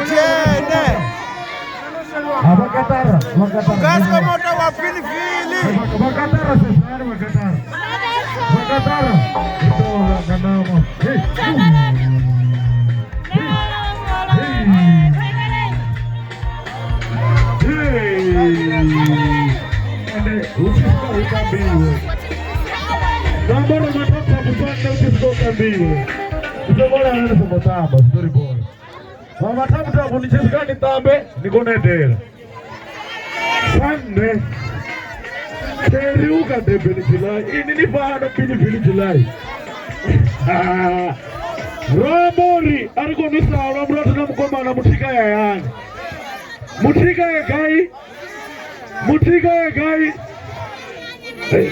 Atiende. Abakatara. Gasko moto wa pilipili. Abakatara sasa, abakatara. Abakatara. Ito kanamo. Ukambiwe. Nambara matatu kupanda ukambiwe. Utobora nani somotamba storyboard. Mama tabuta kunichezekani tambe nikonedera. Sande. Teriuka debeni Julai. Ini ni bado pilipili Julai. Romori arikonisa romrata na mkoma na mutika ya yani. Mutika ya gai. Hey,